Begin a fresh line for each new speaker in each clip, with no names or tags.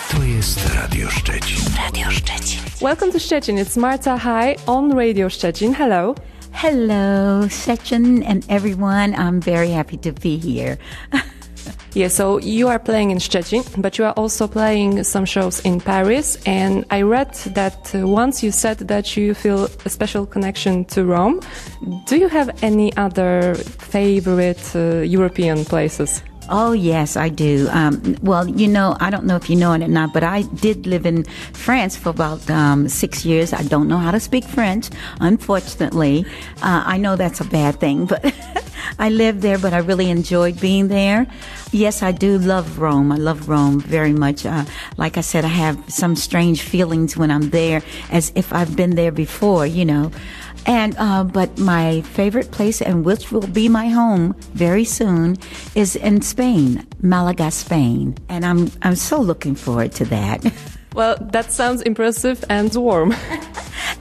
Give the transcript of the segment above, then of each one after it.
To jest Radio Szczecin.
Radio Szczecin.
Welcome to Szczecin. It's Marta Hi on Radio Szczecin. Hello.
Hello, Szczecin and everyone. I'm very happy to be here.
Yeah, so you are playing in Szczecin, but you are also playing some shows in Paris. And I read that once you said that you feel a special connection to Rome. Do you have any other favorite European places?
Oh, yes, I do. Well, you know, I don't know if you know it or not, but I did live in France for about 6 years. I don't know how to speak French, unfortunately. I know that's a bad thing, but I lived there, but I really enjoyed being there. Yes, I do love Rome. I love Rome very much. Like I said, I have some strange feelings when I'm there, as if I've been there before, you know. And but my favorite place, and which will be my home very soon, is in Spain, Malaga, Spain. And I'm so looking forward to that.
Well, that sounds impressive and warm.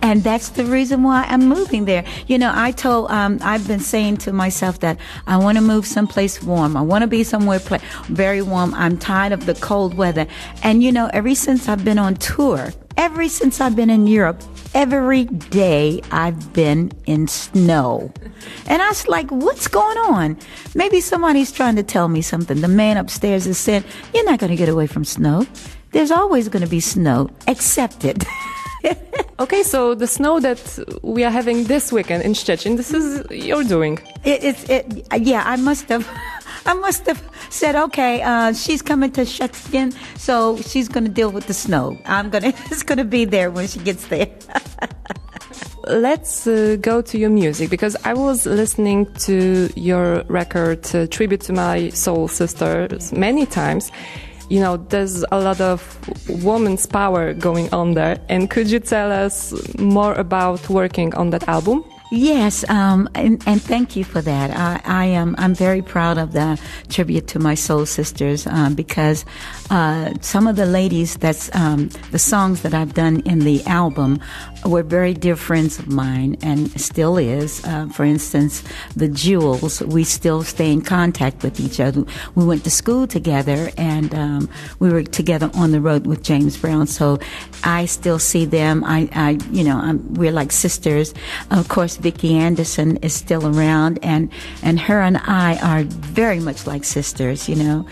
And that's the reason why I'm moving there. You know, I've been saying to myself that I want to move someplace warm. I want to be somewhere very warm. I'm tired of the cold weather. And, you know, ever since I've been on tour, ever since I've been in Europe, every day I've been in snow. And I was like, what's going on? Maybe somebody's trying to tell me something. The man upstairs is saying, you're not going to get away from snow. There's always going to be snow. Accept it.
Okay, so the snow that we are having this weekend in Szczecin, this is your doing.
Yeah, I must have said, okay, she's coming to Szczecin, so she's going to deal with the snow. It's going to be there when she gets there.
Let's go to your music, because I was listening to your record, Tribute to My Soul Sisters, many times. You know, there's a lot of woman's power going on there. And could you tell us more about working on that album?
Yes, and thank you for that. I'm very proud of the Tribute to My Soul Sisters, because some of the ladies the songs that I've done in the album were very dear friends of mine, and still is. For instance, the Jewels, we still stay in contact with each other. We went to school together, and we were together on the road with James Brown. So I still see them. We're like sisters. Of course, Vicki Anderson is still around, and her and I are very much like sisters, you know.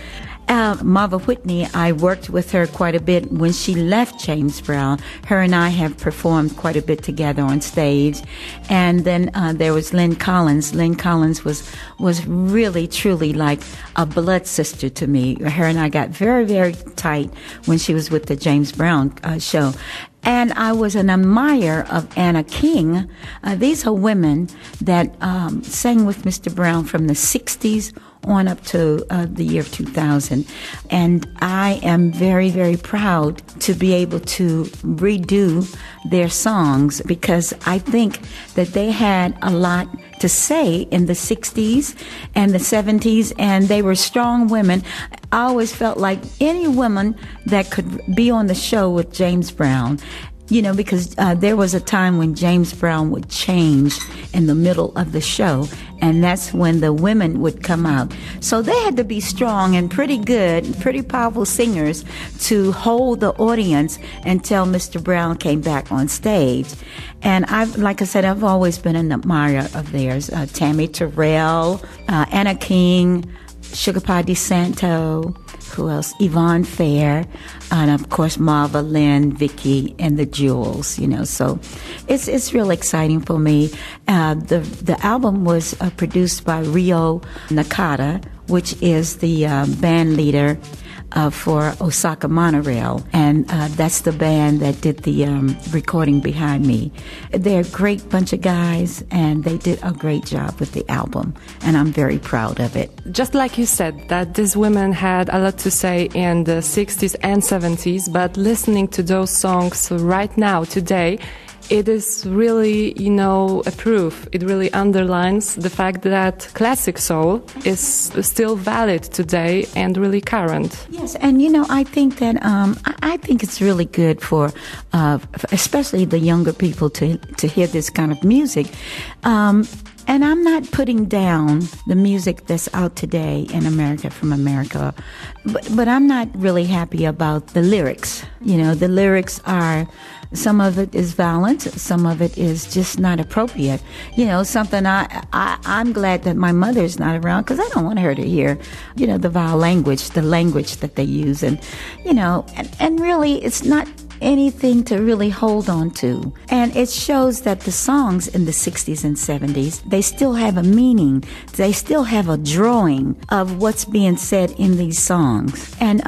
Marva Whitney, I worked with her quite a bit when she left James Brown. Her and I have performed quite a bit together on stage. And then there was Lyn Collins. Lyn Collins was really, truly like a blood sister to me. Her and I got very, very tight when she was with the James Brown show. And I was an admirer of Anna King. These are women that sang with Mr. Brown from the 60s on up to the year 2000. And I am very, very proud to be able to redo their songs, because I think that they had a lot to say in the 60s and the 70s, and they were strong women. I always felt like any woman that could be on the show with James Brown, you know, because there was a time when James Brown would change in the middle of the show, and that's when the women would come out. So they had to be strong and pretty good, pretty powerful singers to hold the audience until Mr. Brown came back on stage. And like I said, I've always been an admirer of theirs. Tammy Terrell, Anna King, Sugar Pie DeSanto, who else? Yvonne Fair, and of course Marva, Lynn, Vicki, and the Jewels. You know, so it's real exciting for me. The album was produced by Rio Nakata, which is the band leader for Osaka Monorail, and that's the band that did the recording behind me. They're a great bunch of guys, and they did a great job with the album, and I'm very proud of it.
Just like you said, that these women had a lot to say in the 60s and 70s, but listening to those songs right now, today, it is really, you know, a proof. It really underlines the fact that classic soul is still valid today and really current.
Yes, and you know, I think that I think it's really good for especially the younger people to hear this kind of music. And I'm not putting down the music that's out today in America from America, but I'm not really happy about the lyrics. The lyrics are, some of it is violent, some of it is just not appropriate. Something I'm glad that my mother's not around, because I don't want her to hear, the vile language, the language that they use. And really it's not anything to really hold on to. And it shows that the songs in the 60s and 70s, they still have a meaning. They still have a drawing of what's being said in these songs. And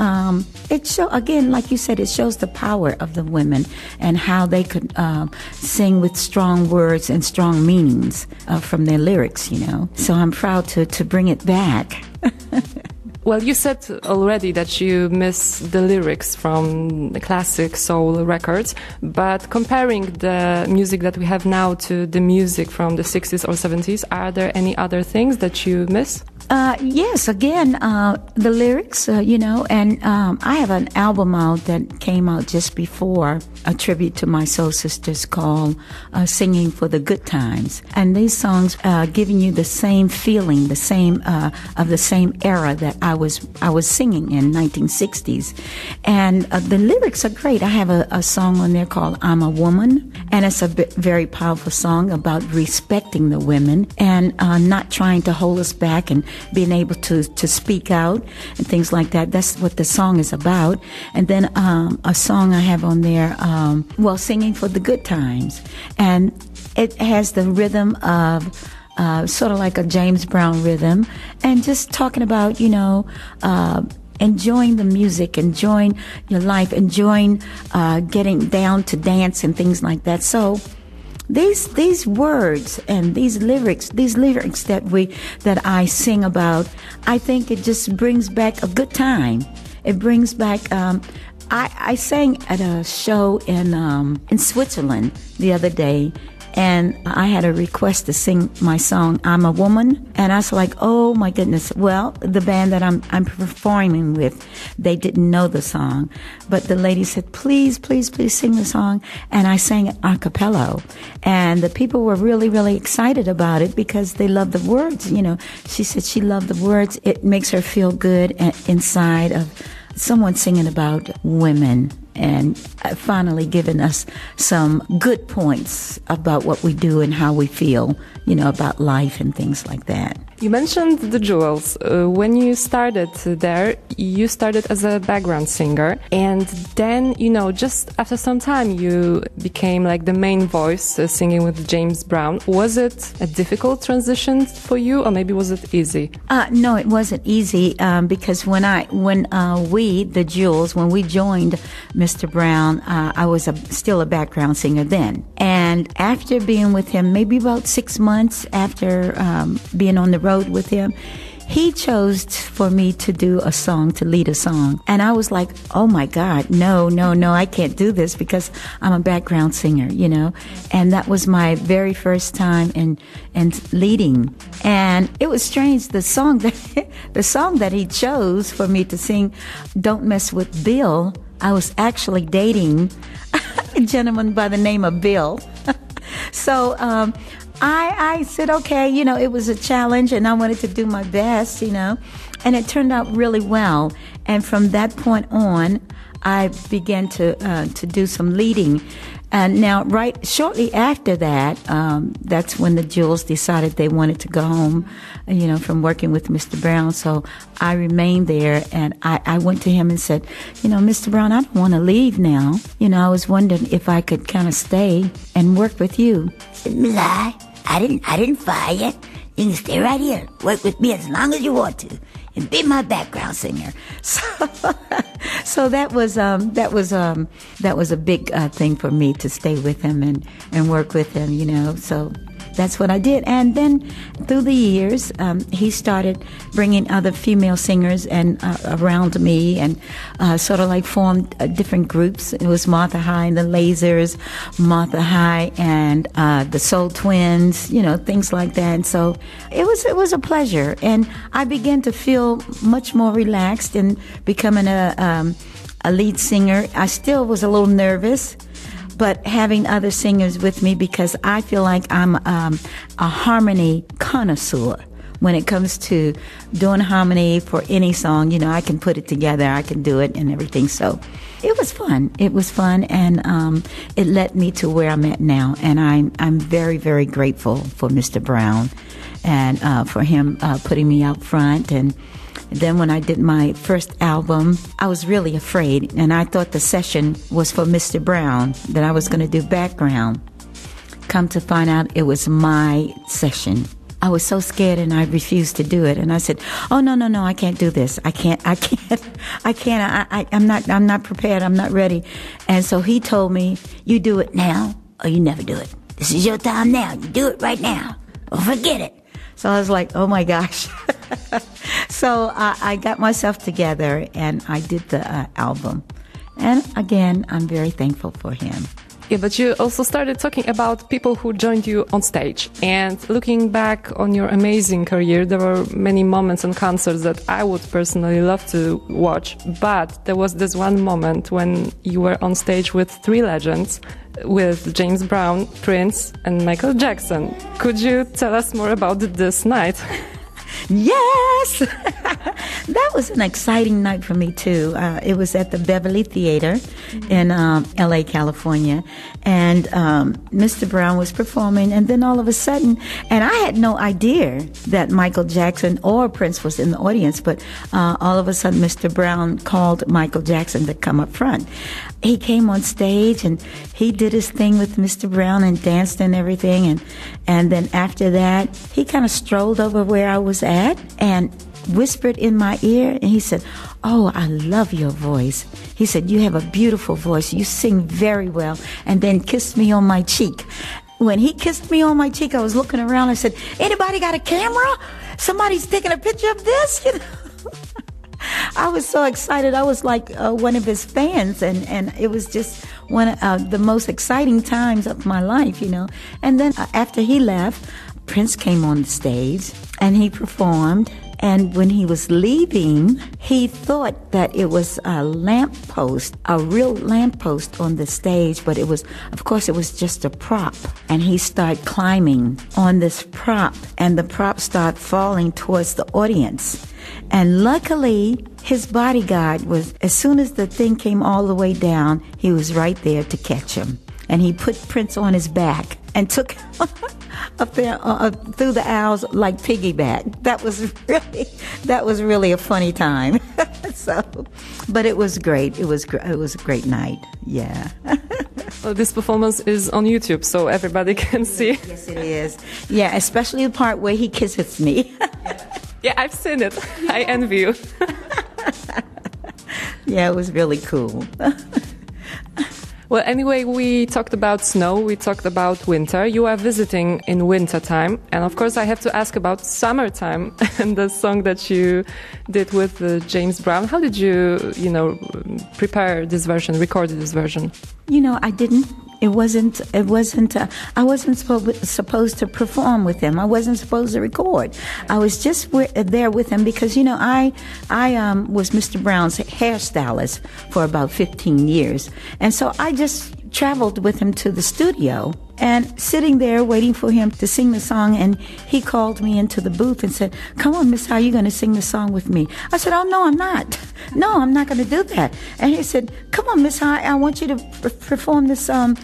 again, like you said, it shows the power of the women and how they could sing with strong words and strong meanings from their lyrics, So I'm proud to bring it back.
Well, you said already that you miss the lyrics from the classic soul records, but comparing the music that we have now to the music from the 60s or 70s, are there any other things that you miss?
Yes, again, the lyrics, and I have an album out that came out just before, a tribute to my soul sisters, called Singing for the Good Times. And these songs giving you the same feeling, the same era that I was singing in 1960s. And the lyrics are great. I have a song on there called I'm a Woman, and it's a very powerful song about respecting the women and not trying to hold us back and being able to speak out and things like that. That's what the song is about. And then a song I have on there, Singing for the Good Times. And it has the rhythm of sort of like a James Brown rhythm, and just talking about, enjoying the music, enjoying your life, enjoying getting down to dance and things like that. So these words and these lyrics that I sing about, I think it just brings back a good time. It brings back. I sang at a show in Switzerland the other day, and I had a request to sing my song, I'm a Woman. And I was like, oh my goodness. Well, the band that I'm performing with, they didn't know the song. But the lady said, please, please, please sing the song. And I sang it a cappella. And the people were really, really excited about it because they loved the words. She said she loved the words. It makes her feel good inside of someone singing about women and finally giving us some good points about what we do and how we feel, about life and things like that.
You mentioned the Jewels. When you started there, you started as a background singer, and then, just after some time, you became like the main voice singing with James Brown. Was it a difficult transition for you, or maybe was it easy?
No, it wasn't easy because when we, the Jewels, when we joined Mr. Brown, I was still a background singer then. And after being with him, maybe about 6 months after being on the road with him, he chose for me to do a song, to lead a song. And I was like, oh my God, no, I can't do this because I'm a background singer, And that was my very first time in leading. And it was strange, the song that he chose for me to sing, Don't Mess with Bill, I was actually dating a gentleman by the name of Bill. So I said, okay, it was a challenge and I wanted to do my best, and it turned out really well. And from that point on, I began to do some leading. And now, right shortly after that, that's when the Jewels decided they wanted to go home, from working with Mr. Brown. So I remained there, and I went to him and said, Mr. Brown, I don't want to leave now. I was wondering if I could kind of stay and work with you.
Miss I didn't fire you. You can stay right here, work with me as long as you want to, and be my background singer.
So that was a big thing for me to stay with him and work with him, So that's what I did. And then through the years, he started bringing other female singers and around me, and sort of like formed different groups. It was Martha High and the Lasers, Martha High and the Soul Twins, things like that. And so it was a pleasure, and I began to feel much more relaxed in becoming a lead singer. I still was a little nervous, but having other singers with me, because I feel like I'm a harmony connoisseur. When it comes to doing harmony for any song, you know, I can put it together, I can do it and everything. So it was fun. It was fun, and it led me to where I'm at now. And I'm very, very grateful for Mr. Brown and for him putting me out front. And then when I did my first album, I was really afraid, and I thought the session was for Mr. Brown, that I was going to do background. Come to find out, it was my session. I was so scared, and I refused to do it. And I said, "Oh, no, I can't do this. I can't. I'm not prepared. I'm not ready." And so he told me, "You do it now, or you never do it. This is your time now. You do it right now, or forget it." So I was like, "Oh my gosh." So I got myself together, and I did the album. And again, I'm very thankful for him.
Yeah, but you also started talking about people who joined you on stage. And looking back on your amazing career, there were many moments and concerts that I would personally love to watch. But there was this one moment when you were on stage with three legends, with James Brown, Prince, and Michael Jackson. Could you tell us more about this night?
Yes! That was an exciting night for me, too. It was at the Beverly Theater in L.A., California. And Mr. Brown was performing, and then all of a sudden, and I had no idea that Michael Jackson or Prince was in the audience, but all of a sudden Mr. Brown called Michael Jackson to come up front. He came on stage, and he did his thing with Mr. Brown and danced and everything. And then after that, he kind of strolled over where I was at and whispered in my ear, and he said, "Oh, I love your voice." He said, "You have a beautiful voice. You sing very well." And then kissed me on my cheek. When he kissed me on my cheek, I was looking around. I said, "Anybody got a camera? Somebody's taking a picture of this?" You know? I was so excited. I was like one of his fans, and it was just one of the most exciting times of my life, you know. And then after he left, Prince came on the stage, and he performed. And when he was leaving, he thought that it was a lamppost, a real lamppost on the stage, but it was, of course, it was just a prop. And he started climbing on this prop, and the prop started falling towards the audience. And luckily, his bodyguard was, as soon as the thing came all the way down, he was right there to catch him. And he put Prince on his back and took him up there through the aisles like piggyback. That was really a funny time. So, but it was great. It was a great night. Yeah.
Well, this performance is on YouTube, so everybody can see.
Yes, it is. Yeah, especially the part where he kisses me.
Yeah, I've seen it. I envy you.
Yeah, it was really cool.
Well, anyway, we talked about snow, we talked about winter. You are visiting in winter time. And of course, I have to ask about summertime and the song that you did with James Brown. How did you prepare this version, record this version?
You know, I didn't. I wasn't supposed to perform with him. I wasn't supposed to record. I was just there with him because, you know, I was Mr. Brown's hairstylist for about 15 years. And so I just traveled with him to the studio and sitting there waiting for him to sing the song. And he called me into the booth and said, "Come on, Miss, how are you going to sing the song with me?" I said, "Oh, no, I'm not. No, I'm not going to do that." And he said, "Come on, Miss, I want you to perform this song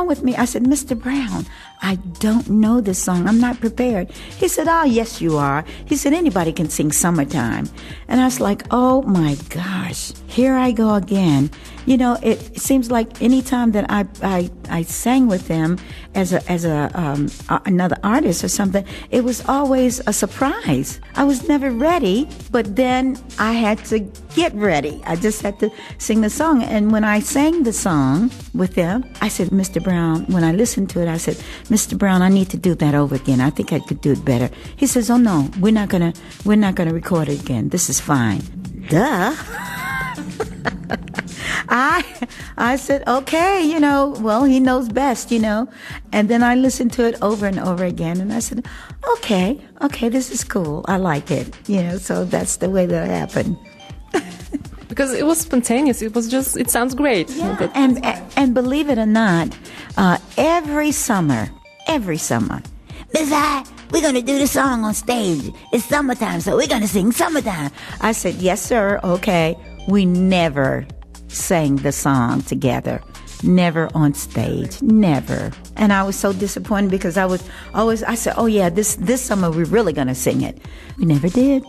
with me." I said, "Mr. Brown, I don't know this song. I'm not prepared." He said, "Oh, yes, you are." He said, "Anybody can sing Summertime." And I was like, oh, my gosh, here I go again. You know, it seems like any time that I sang with him as another artist or something, it was always a surprise. I was never ready, but then I had to get ready. I just had to sing the song. And when I sang the song with him, I said, "Mr. Brown," when I listened to it, I said, "Mr. Brown, I need to do that over again. I think I could do it better." He says, "Oh no, we're not gonna record it again. This is fine." Duh. I said, okay, you know, well, he knows best, you know. And then I listened to it over and over again, and I said, okay, this is cool. I like it, you know, so that's the way that happened.
Because it was spontaneous. It sounds great.
Yeah. And believe it or not, every summer,
Miss I, we're going to do the song on stage. It's summertime, so we're going to sing Summertime.
I said, yes, sir. Okay. We never sang the song together. Never on stage. Never. And I was so disappointed because I said, oh yeah, this summer we're really going to sing it. We never did.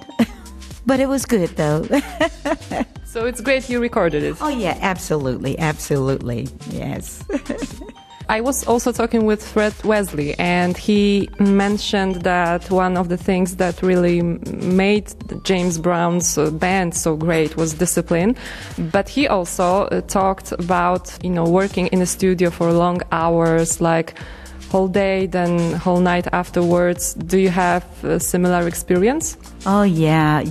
But it was good though.
So it's great you recorded it.
Oh yeah, absolutely. Absolutely. Yes.
I was also talking with Fred Wesley, and he mentioned that one of the things that really made James Brown's band so great was discipline. But he also talked about, working in the studio for long hours, like whole day, then whole night afterwards. Do you have a similar experience?
Oh, yeah.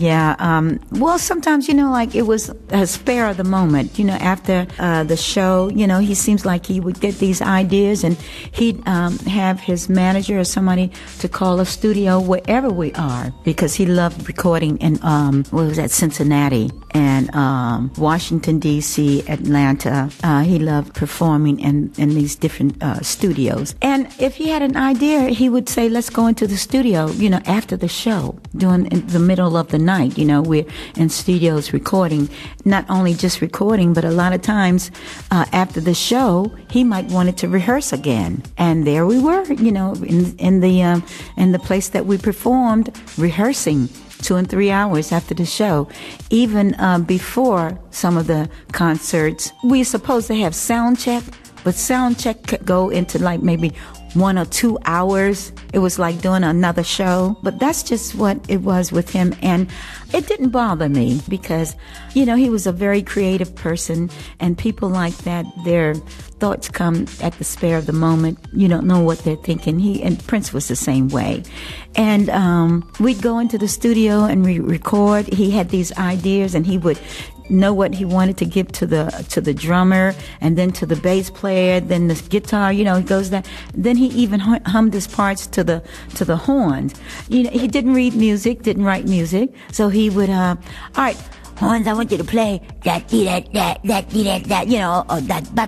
Well, sometimes, like it was a spare of the moment, after the show, he seems like he would get these ideas and he'd have his manager or somebody to call a studio wherever we are, because he loved recording in, Cincinnati and Washington, D.C., Atlanta. He loved performing in these different studios. And if he had an idea, he would say, let's go into the studio, after the show, during the middle of the night. We're in studios recording, not only just recording, but a lot of times after the show, he might want it to rehearse again. And there we were, in the place that we performed, rehearsing 2 and 3 hours after the show. Even before some of the concerts, we're supposed to have sound check, but sound check could go into like maybe 1 or 2 hours. It was like doing another show. But that's just what it was with him. And it didn't bother me because, he was a very creative person. And people like that, their thoughts come at the spare of the moment. You don't know what they're thinking. And Prince was the same way. And we'd go into the studio and record. He had these ideas and he would know what he wanted to give to the drummer, and then to the bass player, then the guitar, he goes that. Then he even hummed his parts to the horns. He didn't read music, didn't write music, so he would all right, horns, I want you to play that, or that, ba.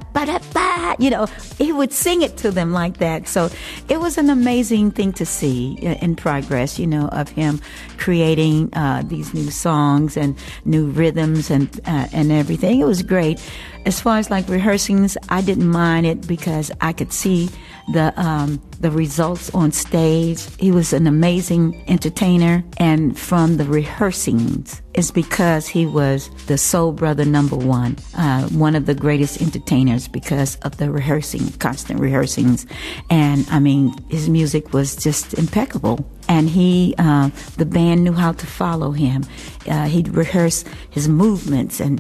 He would sing it to them like that. So it was an amazing thing to see in progress, of him creating these new songs and new rhythms and everything. It was great. As far as like rehearsings, I didn't mind it because I could see the results on stage. He was an amazing entertainer, and from the rehearsings, it's because he was the soul brother number one of the greatest entertainers because of the constant rehearsings. And I mean, his music was just impeccable. And the band knew how to follow him. He'd rehearse his movements and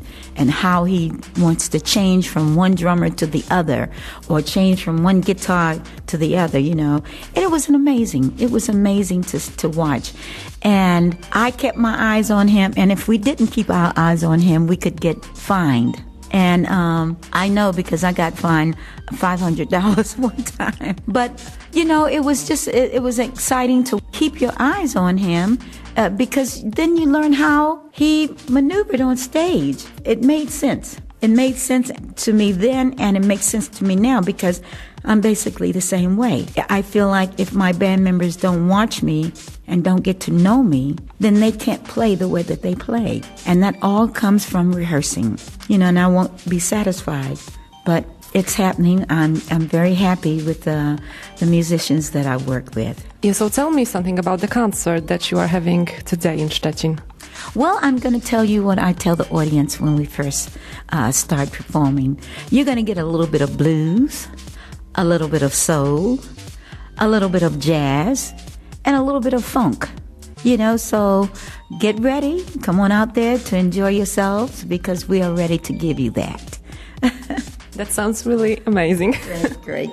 how he wants to change from one drummer to the other, or change from one guitar to the other, And it was amazing to watch. And I kept my eyes on him. And if we didn't keep our eyes on him, we could get fined. And I know because I got fined $500 one time. But, it was just, it was exciting to keep your eyes on him because then you learn how he maneuvered on stage. It made sense. It made sense to me then, and it makes sense to me now because I'm basically the same way. I feel like if my band members don't watch me and don't get to know me, then they can't play the way that they play. And that all comes from rehearsing, and I won't be satisfied. But it's happening. I'm very happy with the musicians that I work with.
Yeah, so tell me something about the concert that you are having today in Szczecin.
Well, I'm going to tell you what I tell the audience when we first start performing. You're going to get a little bit of blues, a little bit of soul, a little bit of jazz, and a little bit of funk. So get ready. Come on out there to enjoy yourselves because we are ready to give you that.
That sounds really amazing.
Great.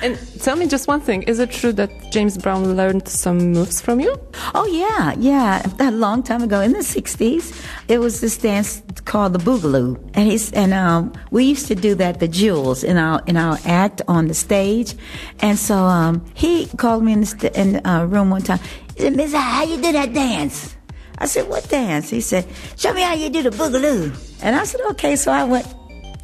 And tell me just one thing. Is it true that James Brown learned some moves from you?
Oh, yeah. A long time ago in the 60s, it was this dance called the Boogaloo. And we used to do that, the jewels, in our act on the stage. And so he called me in the room one time. He said, Miss, how you do that dance? I said, what dance? He said, show me how you do the boogaloo. And I said, okay. So I went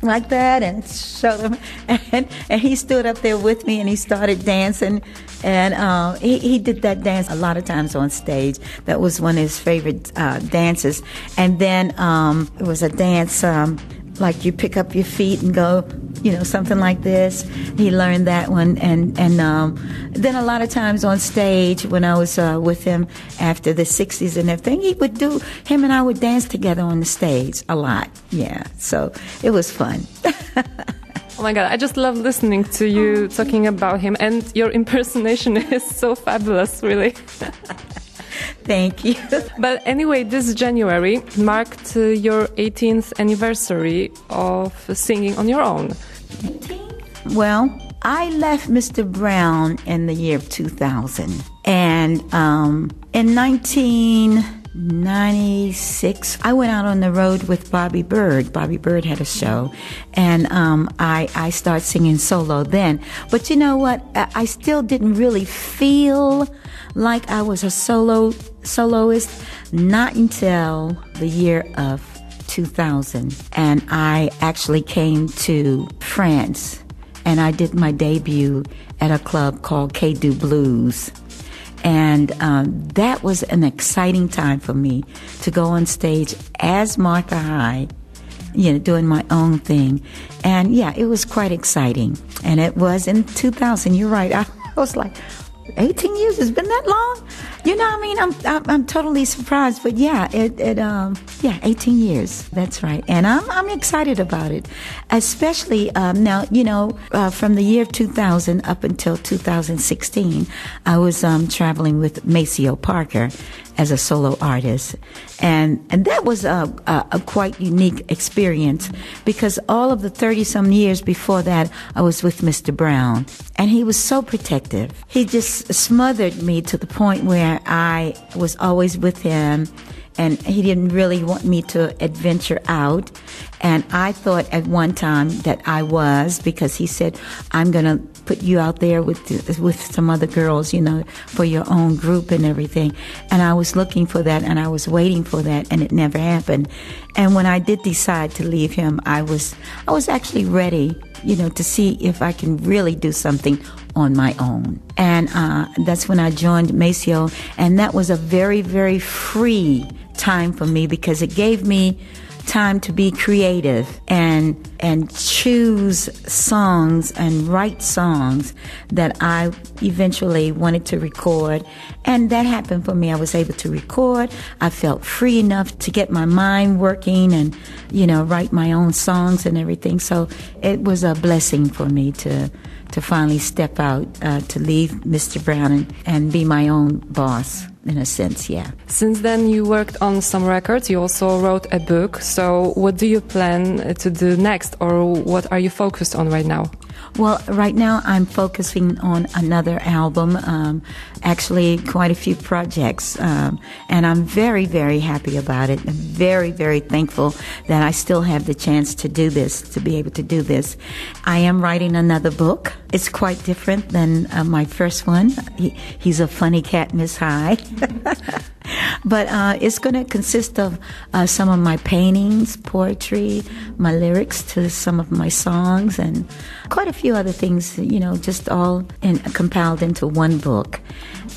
like that and showed him. And he stood up there with me and he started dancing. And he did that dance a lot of times on stage. That was one of his favorite dances. And then it was a dance like you pick up your feet and go, something like this. He learned that one. And then a lot of times on stage when I was with him after the 60s and everything, him and I would dance together on the stage a lot. Yeah. So it was fun.
Oh my God, I just love listening to you talking about him, and your impersonation is so fabulous, really.
Thank you.
But anyway, this January marked your 18th anniversary of singing on your own.
Well, I left Mr. Brown in the year of 2000. And in 1996, I went out on the road with Bobby Bird. Bobby Bird had a show. And I started singing solo then. But you know what? I still didn't really feel like I was a soloist, not until the year of 2000. And I actually came to France and I did my debut at a club called K-Do Blues. And that was an exciting time for me to go on stage as Martha High, doing my own thing. And yeah, it was quite exciting. And it was in 2000, you're right. I was like, 18 years, it's been that long? I'm totally surprised. But yeah, 18 years. That's right. And I'm excited about it. Especially now, from the year 2000 up until 2016, I was traveling with Maceo Parker as a solo artist. And that was a quite unique experience because all of the 30-some years before that, I was with Mr. Brown. And he was so protective. He just smothered me to the point where I was always with him. And he didn't really want me to adventure out. And I thought at one time that I was, because he said, I'm going to put you out there with some other girls, for your own group and everything. And I was looking for that and I was waiting for that, and it never happened. And when I did decide to leave him, I was actually ready, to see if I can really do something on my own. And that's when I joined Maceo. And that was a very, very free time for me because it gave me time to be creative and choose songs and write songs that I eventually wanted to record. And that happened for me. I was able to record. I felt free enough to get my mind working and, write my own songs and everything. So it was a blessing for me to finally step out, to leave Mr. Brown and be my own boss. In a sense, yeah.
Since then, you worked on some records. You also wrote a book. So what do you plan to do next, or what are you focused on right now?
Well, right now I'm focusing on another album, actually quite a few projects, and I'm very, very happy about it. I'm very, very thankful that I still have the chance to do this, to be able to do this. I am writing another book. It's quite different than my first one. He's a funny cat, Miss High. But it's going to consist of some of my paintings, poetry, my lyrics to some of my songs, and quite a few other things, just all compiled into one book.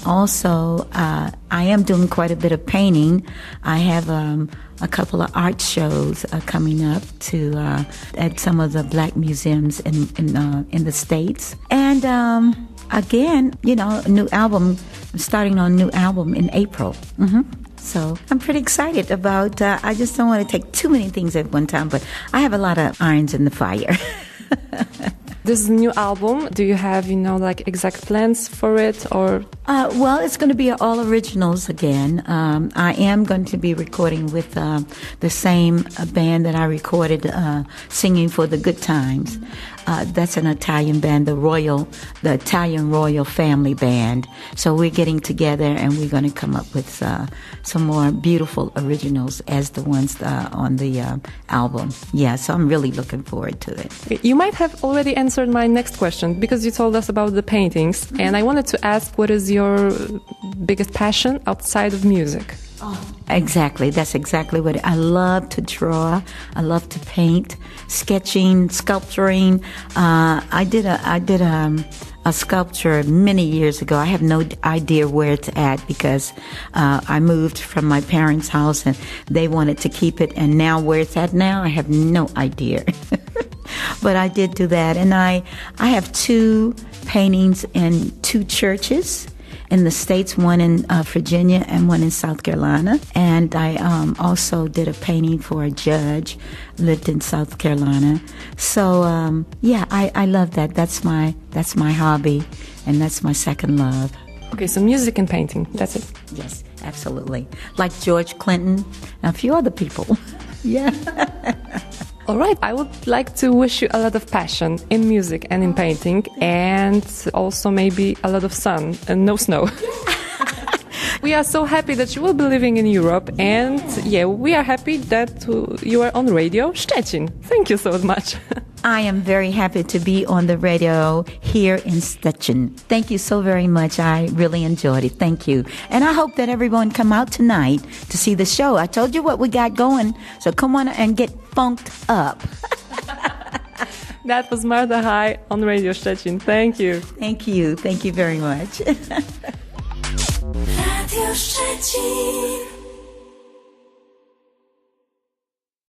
Also, I am doing quite a bit of painting. I have a couple of art shows coming up at some of the black museums in the States. And again, a new album. I'm starting on a new album in April. So I'm pretty excited about, I just don't want to take too many things at one time, but I have a lot of irons in the fire.
This new album, do you have, exact plans for it, or?
Well, it's going to be all originals again. I am going to be recording with the same band that I recorded singing for the Good Times. That's an Italian band, the Italian Royal Family Band. So we're getting together and we're going to come up with some more beautiful originals as the ones on the album. Yeah, so I'm really looking forward to it.
You might have already answered my next question because you told us about the paintings. And I wanted to ask, what is your biggest passion outside of music?
Exactly. That's exactly what I love to draw. I love to paint, sketching, sculpturing. I did a sculpture many years ago. I have no idea where it's at because I moved from my parents' house and they wanted to keep it. And now where it's at now, I have no idea. But I did do that. And I have 2 paintings in 2 churches in the States, one in Virginia and one in South Carolina. And I also did a painting for a judge, lived in South Carolina. So, I love that. That's my hobby, and that's my second love.
Okay, so music and painting, that's it.
Yes, absolutely. Like George Clinton and a few other people. Yeah.
All right, I would like to wish you a lot of passion in music and in painting, and also maybe a lot of sun and no snow. We are so happy that you will be living in Europe, and we are happy that you are on Radio Szczecin. Thank you so much.
I am very happy to be on the radio here in Szczecin. Thank you so very much. I really enjoyed it. Thank you. And I hope that everyone come out tonight to see the show. I told you what we got going, so come on and get funked up.
That was Marta High on Radio Szczecin. Thank you.
Thank you. Thank you very much.
Radio Szczecin.